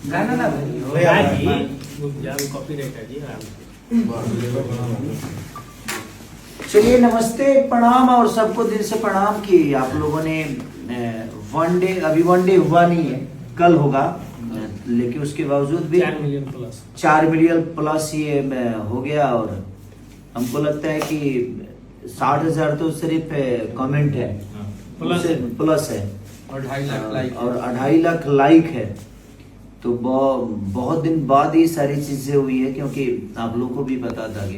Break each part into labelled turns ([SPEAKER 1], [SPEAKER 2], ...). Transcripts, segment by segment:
[SPEAKER 1] गाना ना चलिए, नमस्ते, प्रणाम और सबको दिल से प्रणाम कि आप लोगों ने वन डे हुआ नहीं है, कल होगा, लेकिन उसके बावजूद भी 4 मिलियन प्लस ये हो गया। और हमको लगता है कि 60,000 तो सिर्फ कमेंट है, प्लस है, और 2.5 लाख लाइक है। तो बहुत दिन बाद ये सारी चीजें हुई है, क्योंकि आप लोगों को भी पता था कि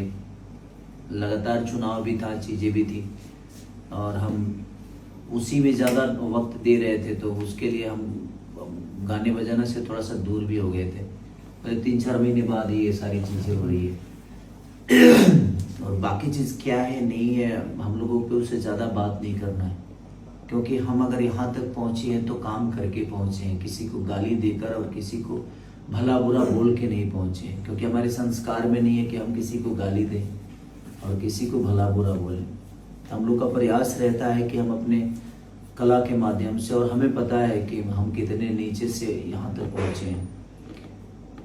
[SPEAKER 1] लगातार चुनाव भी था, चीजें भी थी, और हम उसी में ज्यादा वक्त दे रहे थे, तो उसके लिए हम गाने बजाना से थोड़ा सा दूर भी हो गए थे। 3-4 महीने बाद ये सारी चीजें हो रही है। और बाकी चीज क्या है नहीं है, हम लोगों को उससे ज्यादा बात नहीं करना है, क्योंकि हम अगर यहाँ तक पहुंचे हैं तो काम करके पहुंचे हैं, किसी को गाली देकर और किसी को भला बुरा बोल के नहीं पहुंचे हैं, क्योंकि हमारे संस्कार में नहीं है कि हम किसी को गाली दें और किसी को भला बुरा बोलें। हम लोग का प्रयास रहता है कि हम अपने कला के माध्यम से, और हमें पता है कि हम कितने नीचे से यहाँ तक पहुंचे हैं,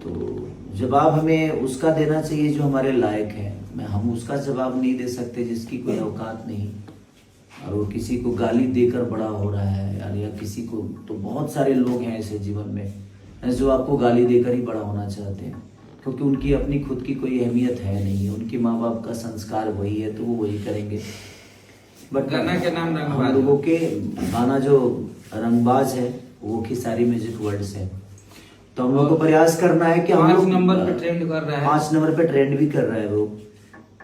[SPEAKER 1] तो जवाब हमें उसका देना चाहिए जो हमारे लायक है। हम उसका जवाब नहीं दे सकते जिसकी कोई औकात नहीं, और वो किसी को गाली देकर बड़ा हो रहा है यार, या किसी को, तो बहुत सारे लोग हैं ऐसे जीवन में जो आपको गाली देकर ही बड़ा होना चाहते हैं, क्योंकि उनकी अपनी खुद की कोई अहमियत है नहीं, उनके माँ बाप का संस्कार वही है तो वो वही करेंगे। बट
[SPEAKER 2] गाना के नाम
[SPEAKER 1] हम लोगों के गाना जो रंगबाज है वो खेसारी म्यूजिक वर्ल्ड से, तो हम लोग को प्रयास करना है कि हम लोग
[SPEAKER 2] 5 नंबर पे ट्रेंड कर रहा है,
[SPEAKER 1] 5 नंबर पे ट्रेंड भी कर रहा है वो।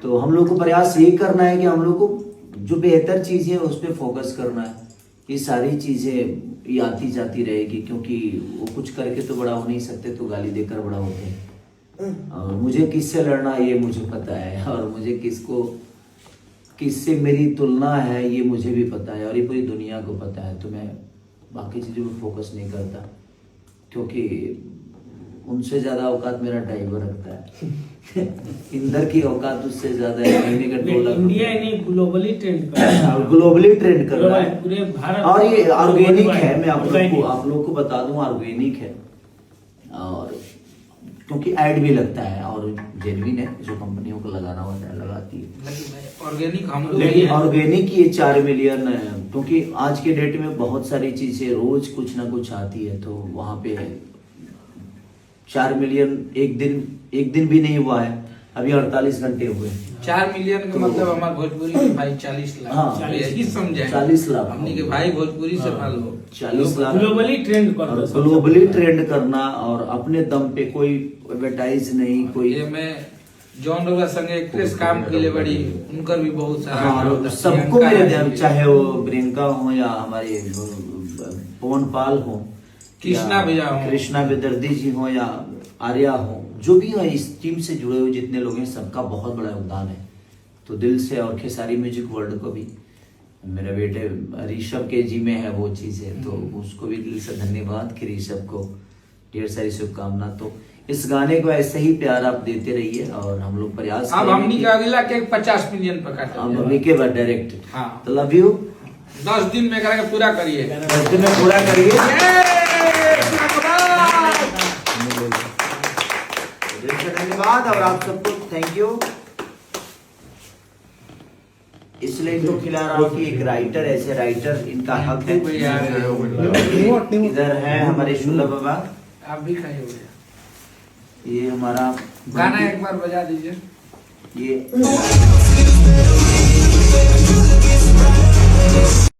[SPEAKER 1] तो हम लोग को प्रयास यही करना है कि हम लोग को जो बेहतर चीजें उस पर फोकस करना है। ये सारी चीजें ये आती जाती रहेगी, क्योंकि वो कुछ करके तो बड़ा हो नहीं सकते, तो गाली देकर बड़ा होते हैं। और मुझे किससे लड़ना ये मुझे पता है, और मुझे किससे मेरी तुलना है ये मुझे भी पता है, और ये पूरी दुनिया को पता है। तो मैं बाकी चीजों पर फोकस नहीं करता, क्योंकि उनसे ज्यादा औकात मेरा ड्राइवर रखता है। इंदर की औकात उससे ज्यादा है, महीने का 2 लाख।
[SPEAKER 3] इंडिया नहीं, ग्लोबली ट्रेंड कर रहा है,
[SPEAKER 1] ग्लोबली ट्रेंड कर रहा है
[SPEAKER 3] पूरे भारत,
[SPEAKER 1] और ये ऑर्गेनिक है। मैं आप लोग को बता दूं, ऑर्गेनिक है, और क्योंकि ऐड भी लगता है और जेन्युइन है, जो कंपनियों को लगाना होता है लगाती है।
[SPEAKER 2] ऑर्गेनिक हम लोग,
[SPEAKER 1] लेकिन ऑर्गेनिक ये 4 मिलियन, क्योंकि आज के डेट में बहुत सारी चीजें रोज कुछ ना कुछ आती है, तो वहां पे 4 मिलियन एक दिन भी नहीं हुआ है, अभी 48 घंटे हुए।
[SPEAKER 2] 4 मिलियन का मतलब हमारे भोजपुरी के भाई 40 लाख।
[SPEAKER 1] हाँ,
[SPEAKER 2] यही समझे
[SPEAKER 1] 40 लाख
[SPEAKER 2] हमने के भाई भोजपुरी से फॉलो
[SPEAKER 1] 40 लाख
[SPEAKER 3] ग्लोबली ट्रेंड कर रहा है,
[SPEAKER 1] ग्लोबली ट्रेंड करना, और अपने दम पे कोई एडवर्टाइज नहीं, कोई
[SPEAKER 2] ये मैं जॉन रोगा संगे एक्ट्रेस काम के लिए बड़ी, उनकर भी बहुत सारा
[SPEAKER 1] सबको मेरे ध्यान, चाहे वो प्रियंका हो या हमारे पवन पाल हो,
[SPEAKER 2] कृष्णा भैया हो,
[SPEAKER 1] कृष्णा बेदर्दी जी हो या आर्या हो, जो भी है इस टीम से जुड़े हुए जितने लोग हैं, सबका बहुत बड़ा योगदान है। तो दिल से, और खेसारी म्यूजिक वर्ल्ड को भी, मेरे बेटे ऋषभ के जी में है वो चीज है, तो उसको भी दिल से धन्यवाद कि ऋषभ को ढेर सारी शुभकामना। तो इस गाने को ऐसे ही प्यार आप देते रहिए, और हम लोग प्रयास
[SPEAKER 2] अब हमनी का अगला के 50 मिलियन पर काट
[SPEAKER 1] अब अभी के बाद डायरेक्ट।
[SPEAKER 2] हाँ,
[SPEAKER 1] तो लव यू।
[SPEAKER 2] 10 दिन में करेंगे, पूरा करिए,
[SPEAKER 1] 10 दिन में पूरा करिए। धन्यवाद, और आप सबको थैंक यू। इसलिए इनको खिला रहा हूँ कि एक राइटर, ऐसे राइटर इनका हक है। इधर है हमारे शुल्ला बाबा,
[SPEAKER 2] आप भी खाए हुए,
[SPEAKER 1] ये हमारा
[SPEAKER 2] गाना एक बार बजा दीजिए।
[SPEAKER 1] ये